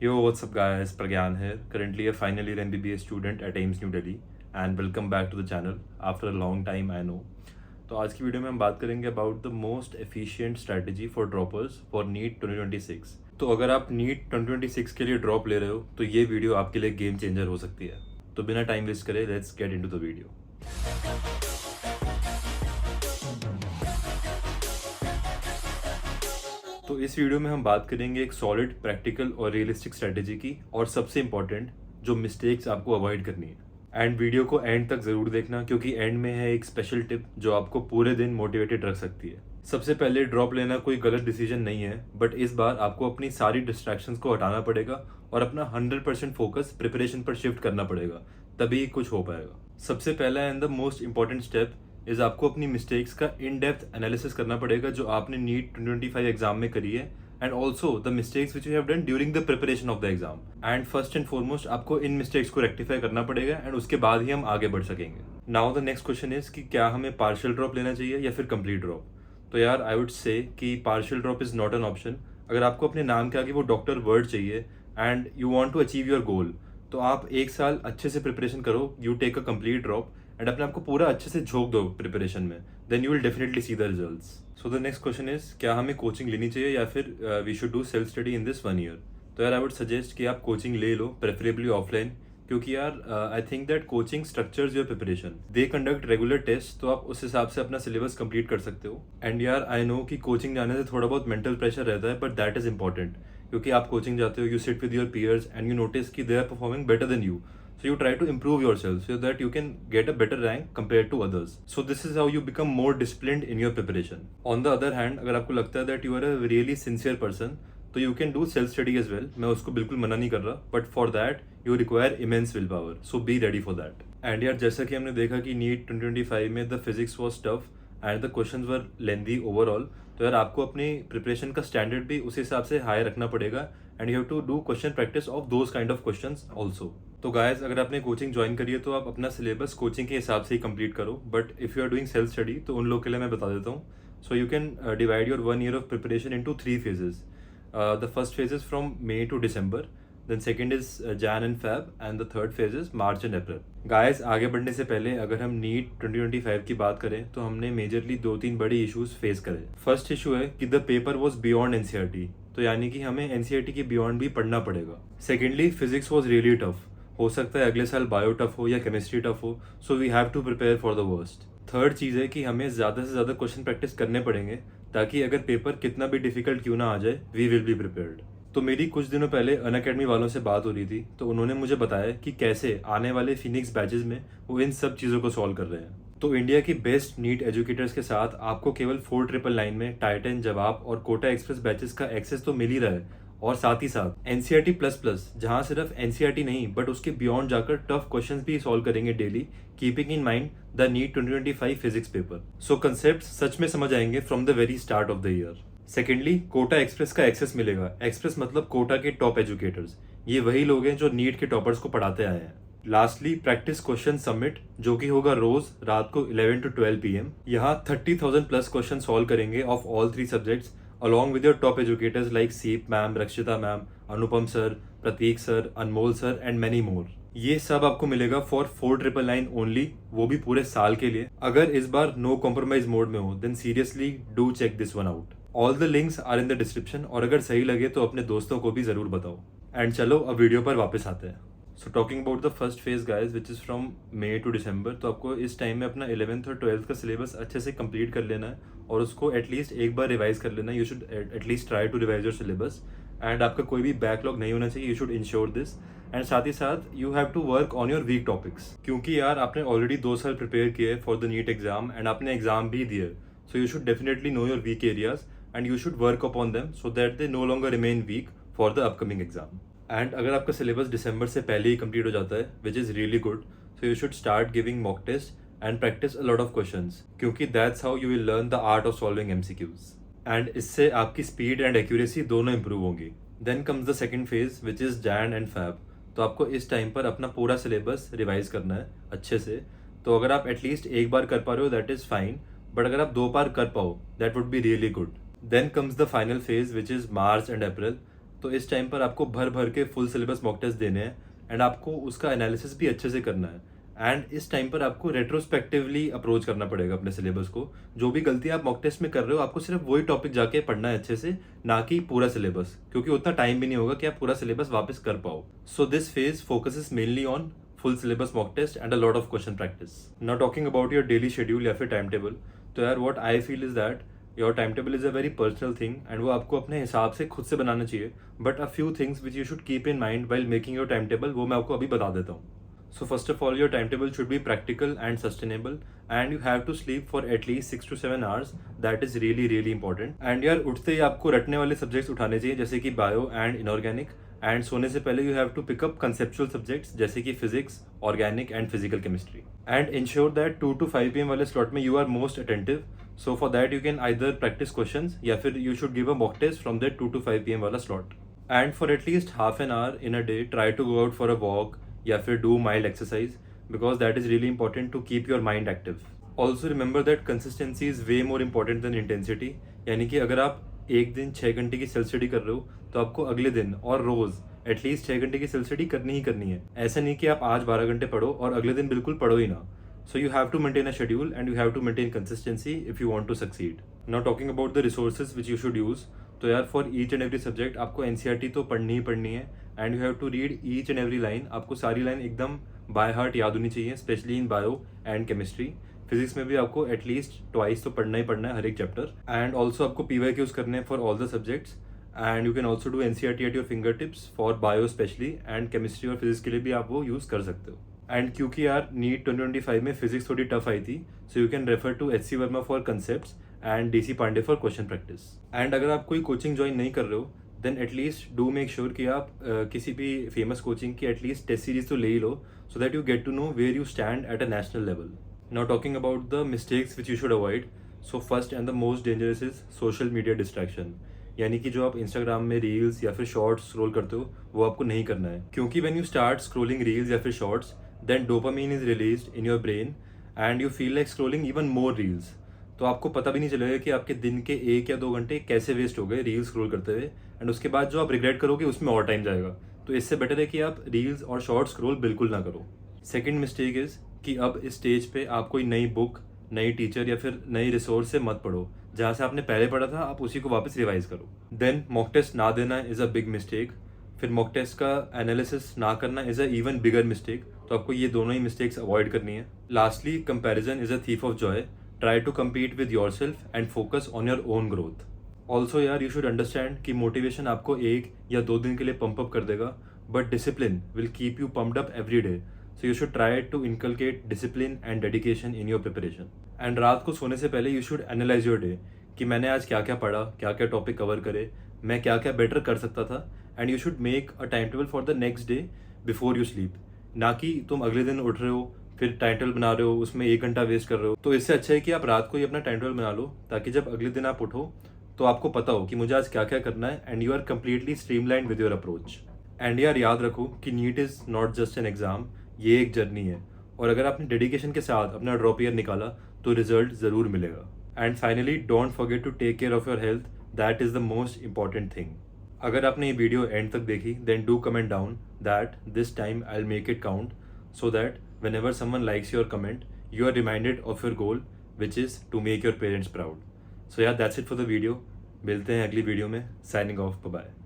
Yo, what's up, guys? Pragyan here. Currently a final year MBBS student at AIMS New Delhi, and welcome back to the channel after a long time, I know. तो आज की video में हम बात करेंगे about the most efficient strategy for droppers for NEET 2026। तो अगर आप नीट 2026 के लिए ड्रॉप ले रहे हो तो ये वीडियो आपके लिए गेम चेंजर हो सकती है। तो बिना टाइम वेस्ट करे let's get into the video. तो इस वीडियो में हम बात करेंगे एक सॉलिड, प्रैक्टिकल और रियलिस्टिक स्ट्रैटेजी की, और सबसे इंपॉर्टेंट जो मिस्टेक्स आपको अवॉइड करनी है। एंड वीडियो को एंड तक ज़रूर देखना, क्योंकि एंड में है एक स्पेशल टिप जो आपको पूरे दिन मोटिवेटेड रख सकती है। सबसे पहले, ड्रॉप लेना कोई गलत डिसीजन नहीं है, बट इस बार आपको अपनी सारी डिस्ट्रैक्शंस को हटाना पड़ेगा और अपना 100% फोकस प्रिपरेशन पर शिफ्ट करना पड़ेगा, तभी कुछ हो पाएगा। सबसे पहला and the most important step is आपको अपनी मिस्टेक्स का इन डेप्थ एनालिसिस करना पड़ेगा जो आपने नीट 2025 एग्जाम में करी है, and also the mistakes which you have done during the preparation of the exam. And first and foremost आपको इन मिस्टेक्स को रेक्टिफाई करना पड़ेगा, एंड उसके बाद ही हम आगे बढ़ सकेंगे। Now the next question is कि क्या हमें पार्शियल ड्रॉप लेना चाहिए या फिर कंप्लीट ड्रॉप। तो यार, आई वुड से कि partial drop is not an option. अगर आपको अपने नाम के आगे वो डॉक्टर वर्ड चाहिए and you want to achieve your goal, तो आप एक साल अच्छे से प्रिपरेशन करो, you take a complete drop and अपने आपको पूरा अच्छे से झोंक दो प्रिपरेशन में, then you will definitely see the results. So the next question is, क्या हमें कोचिंग लेनी चाहिए या फिर we should do self study in this 1 year. तो यार, आई वुड सजेस्ट कि आप कोचिंग ले लो, प्रेफरेबली ऑफलाइन, क्योंकि यार I think that coaching structures your preparation. They conduct regular test, तो आप उस हिसाब से अपना सिलेबस कंप्लीट कर सकते हो। एंड यार, आई नो कि कोचिंग जाने से थोड़ा बहुत मेंटल प्रेशर रहता है, बट दैट इज इंपॉर्टेंट, क्योंकि आप कोचिंग जाते हो, you sit with your peers and you notice कि they are performing better than you, so you try to improve yourself so that you can get a better rank compared to others. So this is how you become more disciplined in your preparation. On the other hand, अगर आपको लगता है that you are a really sincere person, तो you can do self study as well. मैं उसको बिल्कुल मना नहीं कर रहा, but for that you require immense willpower. So be ready for that. And यार, जैसा कि हमने देखा कि नीट 2025 में the physics was tough and the questions were lengthy overall, तो यार आपको अपनी प्रिपरेशन का स्टैंडर्ड भी उस हिसाब से हाई रखना पड़ेगा, and you have to do question practice of those kind of questions also. तो गाइस, अगर आपने कोचिंग ज्वाइन करी है तो आप अपना सिलेबस कोचिंग के हिसाब से ही कंप्लीट करो, but if you are doing self study तो उन लोगों के लिए मैं बता देता हूँ। So you can divide your 1 year of preparation into 3 phases. The first phase is from May to December, then second is Jan and Feb, and the third phase is March and April. Guys, आगे बढ़ने से पहले अगर हम NEET 2025 की बात करें तो हमने मेजरली 2-3 बड़ी इश्यूज फेस करे। फर्स्ट इशू है कि the paper was beyond NCERT, तो यानी कि हमें एनसीईआरटी के बियॉन्ड भी पढ़ना पड़ेगा। Secondly, physics was really tough, हो सकता है अगले साल बायो टफ हो या केमिस्ट्री टफ हो, so we have to prepare for the worst. Third चीज़ है कि हमें ज़्यादा से ज़्यादा क्वेश्चन प्रैक्टिस करने पड़ेंगे, ताकि अगर पेपर कितना भी डिफिकल्ट क्यों ना आ जाए, वी विल बी प्रिपेयर्ड। तो मेरी कुछ दिनों पहले अनअकैडमी वालों से बात हो रही थी, तो उन्होंने मुझे बताया कि कैसे आने वाले फिनिक्स बैचेस में वो इन सब चीज़ों को सॉल्व कर रहे हैं। तो इंडिया की बेस्ट नीट एजुकेटर्स के साथ आपको केवल 4999 में टाइटन, जवाब और कोटा एक्सप्रेस बैचेस का एक्सेस तो मिल ही रहा है, और साथ ही साथ एनसीईआरटी प्लस प्लस, जहां सिर्फ एनसीईआरटी नहीं बट उसके बियॉन्ड जाकर टफ क्वेश्चंस भी सॉल्व करेंगे daily, keeping in mind the NEET 2025 physics paper. So concept सच में समझ आएंगे from the very start of the year. Secondly, Kota express का एक्सेस मिलेगा। एक्सप्रेस मतलब कोटा के टॉप एजुकेटर्स, ये वही लोग हैं जो नीट के टॉपर्स को पढ़ाते आए हैं। लास्टली, प्रैक्टिस क्वेश्चन सबमिट, जो कि होगा रोज रात को 11 to 12 PM। यहाँ 30,000 प्लस क्वेश्चन सॉल्व करेंगे of all 3 subjects along with your top educators like Seep ma'am, Rakshita ma'am, Anupam sir, Prateek sir, Anmol sir and many more. ये सब आपको मिलेगा फॉर 4999 ओनली, वो भी पूरे साल के लिए। अगर इस बार नो कॉम्प्रोमाइज मोड में हो, then seriously do check this one out. All the links are in the description, और अगर सही लगे तो अपने दोस्तों को भी जरूर बताओ। एंड चलो अब वीडियो पर वापस आते हैं। So talking about the first phase guys, which is from May to December, तो आपको इस टाइम में अपना 11th और 12th का सिलेबस अच्छे से कंप्लीट कर लेना है, और उसको एटलीस्ट एक बार रिवाइज कर लेना है। You should at least try to revise your syllabus, and आपका कोई भी बैकलॉग नहीं होना चाहिए, you should ensure this. And साथ ही साथ you have to work on your weak topics, क्योंकि यार आपने ऑलरेडी 2 साल प्रिपेयर किए for the NEET exam, and आपने एग्जाम भी दिए, so you should definitely know your weak areas and you should work upon them so that they know longer remain weak for the upcoming exam. And अगर आपका syllabus दिसंबर से पहले ही complete हो जाता है, which is really good, so you should start giving mock test and practice a lot of questions, क्योंकि that's how you will learn the art of solving MCQs, and इससे आपकी स्पीड एंड एक्यूरेसी दोनों improve होंगी। Then comes the second phase, which is Jan and Feb. तो आपको इस time पर अपना पूरा सिलेबस रिवाइज करना है अच्छे से। तो अगर आप एटलीस्ट एक बार कर पा रहे हो, दैट इज़ फाइन, बट अगर आप 2 बार कर पाओ, that would be really good. Then comes the final phase, which is March and April. तो इस टाइम पर आपको भर भर के फुल सिलेबस मॉक टेस्ट देने हैं एंड आपको उसका एनालिसिस भी अच्छे से करना है। एंड इस टाइम पर आपको रेट्रोस्पेक्टिवली अप्रोच करना पड़ेगा अपने सिलेबस को। जो भी गलती आप मॉक टेस्ट में कर रहे हो, आपको सिर्फ वही टॉपिक जाके पढ़ना है अच्छे से, ना कि पूरा सिलेबस, क्योंकि उतना टाइम भी नहीं होगा कि आप पूरा सिलेबस वापस कर पाओ। So this phase focuses mainly on full syllabus mock test and a lot of question practice. Now talking about your daily schedule या फिर टाइम टेबल, तो यार what I feel is that your time table is a very personal thing and वो आपको अपने हिसाब से खुद से बनाना चाहिए। But a few things which you should keep in mind while making your time table, वो मैं आपको अभी बता देता हूँ। So first of all, your timetable should be practical and sustainable, and you have to sleep for at least 6 to 7 hours. That is really really important. And यार उठते ही आपको रटने वाले सब्जेक्ट्स उठाने चाहिए, जैसे कि बायो एंड इनऑर्गेनिक। एंड सोने से पहले you have to pick up conceptual subjects जैसे कि physics, organic and physical chemistry. And ensure that 2 to 5 PM वाले स्लॉट में you are most attentive. So for that you can either practice questions या फिर you should give a mock test from that 2 to 5 PM वाला slot. And for at least half an hour in a day try to go out for a walk या फिर do mild exercise, because that is really important to keep your mind active. Also remember that consistency is way more important than intensity. यानी कि अगर आप एक दिन 6 घंटे की सेल्फ स्टडी कर रहे हो, तो आपको अगले दिन और रोज एटलीस्ट 6 घंटे की सेल्फ स्टडी करनी ही करनी है। ऐसा नहीं कि आप आज 12 घंटे पढ़ो और अगले दिन बिल्कुल पढ़ो ही ना। So you have to maintain a schedule and you have to maintain consistency if you want to succeed. Now talking about the resources which you should use, तो यार for each and every subject आपको NCERT तो पढ़नी ही पढ़नी है and you have to read each and every line. आपको सारी लाइन एकदम बाय हार्ट याद होनी चाहिए, specially in bio and chemistry. Physics में भी आपको एटलीस्ट ट्वाइस तो पढ़ना ही पढ़ना है हर एक चैप्टर। एंड ऑल्सो आपको PYQs करने हैं for all the subjects. And you can also do NCERT at your finger tips for bio specially, and chemistry और फिजिक्स के लिए भी आप वो यूज़ कर सकते हो। एंड क्योंकि यार नीट 2025 में फिजिक्स थोड़ी टफ आई थी, सो you can refer to HC Verma for concepts and DC Pandey for question practice. And अगर आप कोई कोचिंग ज्वाइन नहीं कर रहे हो, then at least do make sure कि आप किसी भी फेमस कोचिंग की एटलीस्ट टेस्ट सीरीज तो ले ही लो, so that you get to know where you stand at a national level. Now talking about the mistakes which you should avoid, so first and the most dangerous is social media distraction. यानी कि जो आप Instagram में reels या फिर shorts scroll करते हो, वो आपको नहीं करना है। क्योंकि when you start scrolling reels या फिर shorts, then dopamine is released in your brain and you feel like scrolling even more reels. तो आपको पता भी नहीं चलेगा कि आपके दिन के 1 या 2 घंटे कैसे वेस्ट हो गए रील्स स्क्रॉल करते हुए, एंड उसके बाद जो आप रिग्रेट करोगे उसमें और टाइम जाएगा। तो इससे बेटर है कि आप रील्स और शॉर्ट स्क्रॉल बिल्कुल ना करो। सेकंड मिस्टेक इज कि अब इस स्टेज पे आप कोई नई बुक, नई टीचर या फिर नई रिसोर्स से मत पढ़ो। जहाँ से आपने पहले पढ़ा था आप उसी को वापस रिवाइज करो। देन मॉक टेस्ट ना देना इज़ अ बिग मिस्टेक। फिर मॉक टेस्ट का एनालिसिस ना करना is a even bigger mistake. तो आपको ये दोनों ही मिस्टेक्स अवॉइड करनी है। Lastly, comparison is a thief of joy. Try to compete with yourself and focus on your own growth. Also यार यू शुड अंडरस्टैंड कि मोटिवेशन आपको 1 या 2 दिन के लिए पंप अप कर देगा, but discipline will keep you pumped up every day. So you should try to inculcate discipline and dedication in your preparation. And रात को सोने से पहले you should analyse your day कि मैंने आज क्या क्या पढ़ा, क्या क्या टॉपिक कवर करे, मैं क्या क्या बेटर कर सकता था। And you should make a time table for the next day before you sleep. ना कि तुम अगले दिन उठ रहे हो, फिर टाइम टेबल बना रहे हो, उसमें 1 घंटा वेस्ट कर रहे हो। तो इससे अच्छा है कि आप रात को ही अपना टाइम टेबल बना लो, ताकि जब अगले दिन आप उठो तो आपको पता हो कि मुझे आज क्या क्या करना है, and you are completely streamlined with your approach. And यार याद रखो कि NEET is not just an exam, ये एक जर्नी है, और अगर आपने डेडिकेशन के साथ अपना ड्रॉप ईयर निकाला तो रिजल्ट ज़रूर मिलेगा। And finally, don't forget to take care of your health, that is the most important thing. अगर आपने ये वीडियो एंड तक देखी, then do comment down that this time I will make it count, so that whenever someone likes your comment, you are reminded of your goal, which is to make your parents proud. So yeah, that's it for the video. मिलते हैं अगली video में। Signing off. Bye bye.